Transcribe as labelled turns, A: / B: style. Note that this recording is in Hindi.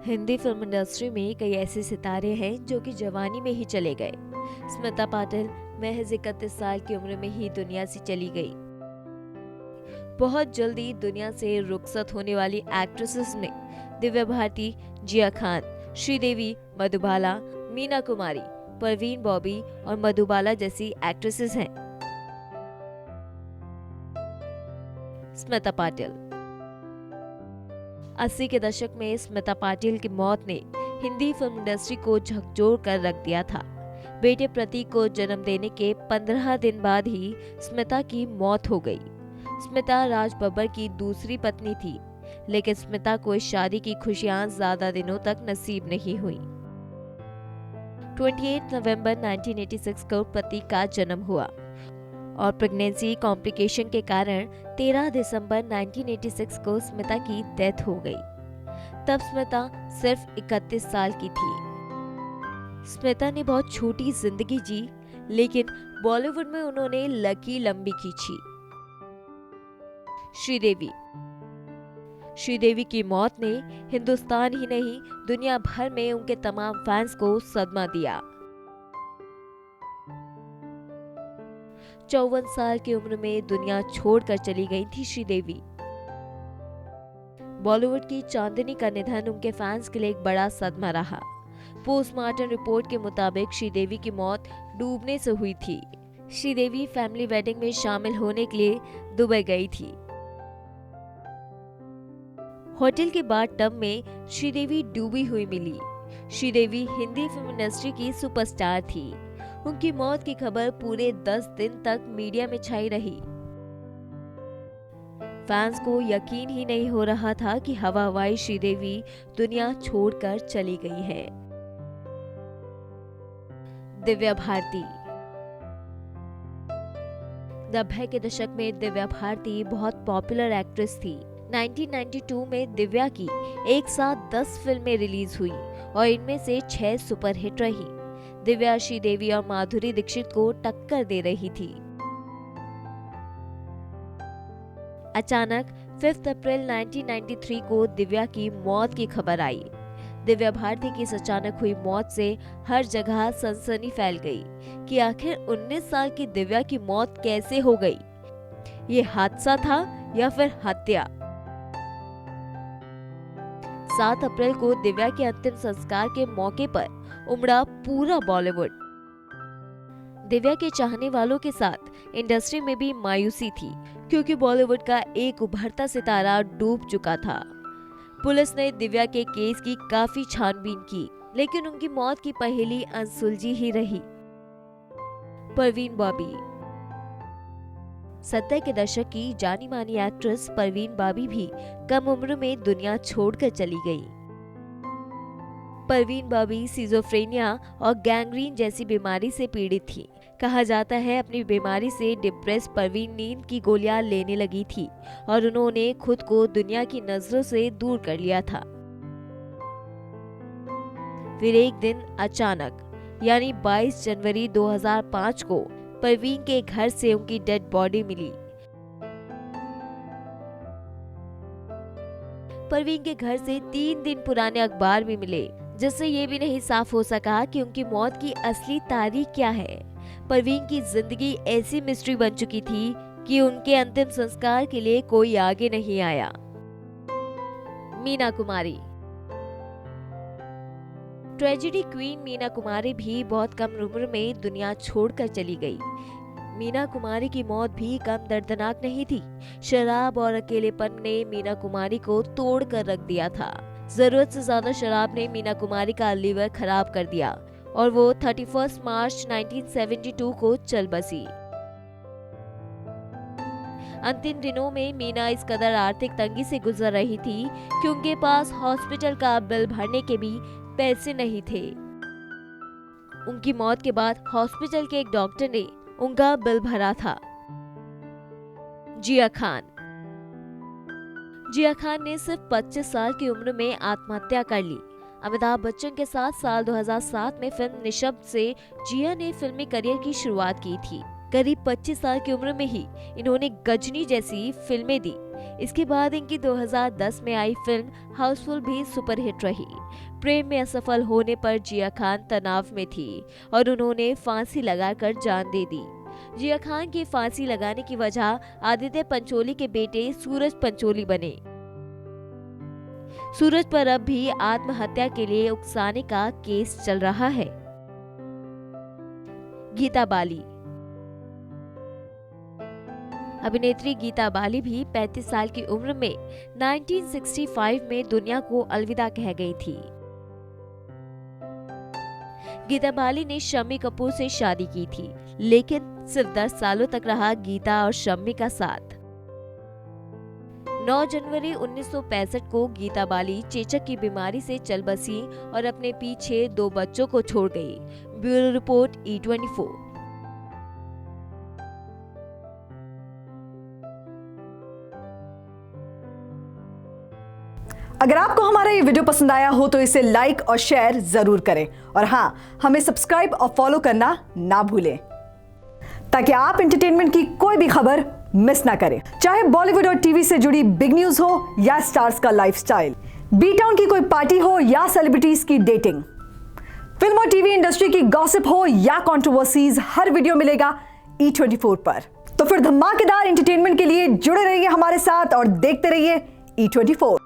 A: हिंदी फिल्म इंडस्ट्री में कई ऐसे सितारे हैं जो कि जवानी में ही चले गए। स्मिता पाटिल महज 31 साल की उम्र में ही दुनिया से चली गई। बहुत जल्दी दुनिया से रुखसत होने वाली एक्ट्रेसेस में दिव्या भारती, जिया खान, श्रीदेवी, मधुबाला, मीना कुमारी, परवीन बॉबी और मधुबाला जैसी एक्ट्रेसेस हैं। स्मिता पाटिल 80 के दशक में स्मिता पाटिल की मौत ने हिंदी फिल्म इंडस्ट्री को झकझोर कर रख दिया था। बेटे प्रतीक को जन्म देने के 15 दिन बाद ही स्मिता की मौत हो गई। स्मिता राज बब्बर की दूसरी पत्नी थी, लेकिन स्मिता को इस शादी की खुशियां ज्यादा दिनों तक नसीब नहीं हुई। 28 नवंबर 1986 को प्रतीक का जन्म हुआ और प्रेगनेंसी कॉम्प्लिकेशन के कारण 13 दिसंबर 1986 को स्मिता की डेथ हो गई। तब स्मिता सिर्फ 31 साल की थी। स्मिता ने बहुत छोटी जिंदगी जी, लेकिन बॉलीवुड में उन्होंने लकी लंबी खींची। श्रीदेवी की मौत ने हिंदुस्तान ही नहीं दुनिया भर में उनके तमाम फैंस को सदमा दिया। 54 साल की उम्र में दुनिया छोड़कर चली गई थी श्रीदेवी। बॉलीवुड की चांदनी का निधन उनके फैंस के लिए एक बड़ा सदमा रहा। पोस्टमार्टम रिपोर्ट के मुताबिक श्रीदेवी की मौत डूबने से हुई थी। श्रीदेवी फैमिली वेडिंग में शामिल होने के लिए दुबई गई थी। होटल के बाद टब में श्रीदेवी डूबी हुई मिली। श्रीदेवी हिंदी फिल्म इंडस्ट्री की सुपरस्टार थी। उनकी मौत की खबर पूरे 10 दिन तक मीडिया में छाई रही। फैंस को यकीन ही नहीं हो रहा था कि हवा हवाई श्रीदेवी दुनिया छोड़कर चली गई है। दिव्या भारती 90 के दशक में दिव्या भारती बहुत पॉपुलर एक्ट्रेस थी। 1992 में दिव्या की एक साथ 10 फिल्में रिलीज हुई और इनमें से 6 सुपरहिट रही। दिव्या श्रीदेवी और माधुरी दीक्षित को टक्कर दे रही थी। अचानक 5 अप्रैल 1993 को दिव्या की मौत की खबर आई। दिव्या भारती की इस अचानक हुई मौत से हर जगह सनसनी फैल गई कि आखिर 19 साल की दिव्या की मौत कैसे हो गई। ये हादसा था या फिर हत्या? 7 अप्रैल को दिव्या के अंतिम संस्कार के मौके पर उमड़ा पूरा बॉलीवुड। दिव्या के चाहने वालों के साथ इंडस्ट्री में भी मायूसी थी, क्योंकि बॉलीवुड का एक उभरता सितारा डूब चुका था। पुलिस ने दिव्या के केस की काफी छानबीन की, लेकिन उनकी मौत की पहेली अनसुलझी ही रही। परवीन बॉबी 70 के दशक की जानी मानी एक्ट्रेस परवीन बॉबी भी कम उम्र में दुनिया छोड़कर चली गई। परवीन बॉबी सिजोफ्रेनिया और गैंग्रीन जैसी बीमारी से पीड़ित थी। कहा जाता है अपनी बीमारी से डिप्रेस परवीन नींद की गोलियां लेने लगी थी और उन्होंने खुद को दुनिया की नजरों से दूर कर लिया था। फिर एक दिन अचानक यानी 22 जनवरी 2005 को परवीन के घर से उनकी डेड बॉडी मिली। परवीन के घर से 3 दिन पुराने अखबार भी मिले, जिससे ये भी नहीं साफ हो सका कि उनकी मौत की असली तारीख क्या है। परवीन की जिंदगी ऐसी मिस्ट्री बन चुकी थी कि उनके अंतिम संस्कार के लिए कोई आगे नहीं आया। मीना कुमारी ट्रेजेडी क्वीन मीना कुमारी भी बहुत कम उम्र में दुनिया छोड़कर चली गई। मीना कुमारी की मौत भी कम दर्दनाक नहीं थी। शराब और अकेलेपन ने मीना कुमारी को तोड़ कर रख दिया था। जरूरत से ज्यादा शराब ने मीना कुमारी का लीवर खराब कर दिया और वो 31 मार्च 1972 को चल बसी। अंतिम दिनों में मीना इस कदर आर्थिक तंगी से गुजर रही थी कि उनके पास हॉस्पिटल का बिल भरने के भी पैसे नहीं थे। उनकी मौत के बाद हॉस्पिटल के एक डॉक्टर ने उनका बिल भरा था। जिया खान ने सिर्फ 25 साल की उम्र में आत्महत्या कर ली। अमिताभ बच्चन के साथ साल 2007 में फिल्म निशब्द से जिया ने फिल्मी करियर की शुरुआत की थी। करीब 25 साल की उम्र में ही इन्होंने गजनी जैसी फिल्में दी। इसके बाद इनकी 2010 में आई फिल्म हाउसफुल भी सुपरहिट रही। प्रेम में असफल होने पर जिया खान तनाव में थी और उन्होंने फांसी लगाकर जान दे दी। जिया खान की फांसी लगाने की वजह आदित्य पंचोली के बेटे सूरज पंचोली बने। सूरज पर अब भी आत्महत्या के लिए उकसाने का केस चल रहा है। गीता बाली। अभिनेत्री गीता बाली भी 35 साल की उम्र में 1965 में दुनिया को अलविदा कह गई थी। गीता बाली ने शम्मी कपूर से शादी की थी, लेकिन सिर्फ 10 सालों तक रहा गीता और शम्मी का साथ। 9 जनवरी 1965 को गीता बाली चेचक की बीमारी से चल बसी और अपने पीछे 2 बच्चों को छोड़ गई। Bureau report E24।
B: अगर आपको हमारा ये वीडियो पसंद आया हो तो इसे लाइक और शेयर जरूर करें और हाँ, हमें सब्सक्राइब और फॉलो करना ना भूलें ताकि आप एंटरटेनमेंट की कोई भी खबर मिस ना करें, चाहे बॉलीवुड और टीवी से जुड़ी बिग न्यूज हो या स्टार्स का लाइफस्टाइल, बी टाउन की कोई पार्टी हो या सेलिब्रिटीज की डेटिंग, फिल्म और टीवी इंडस्ट्री की गॉसिप हो या कंट्रोवर्सीज, हर वीडियो मिलेगा E24 पर। तो फिर धमाकेदार एंटरटेनमेंट के लिए जुड़े रहिए हमारे साथ और देखते रहिए E24।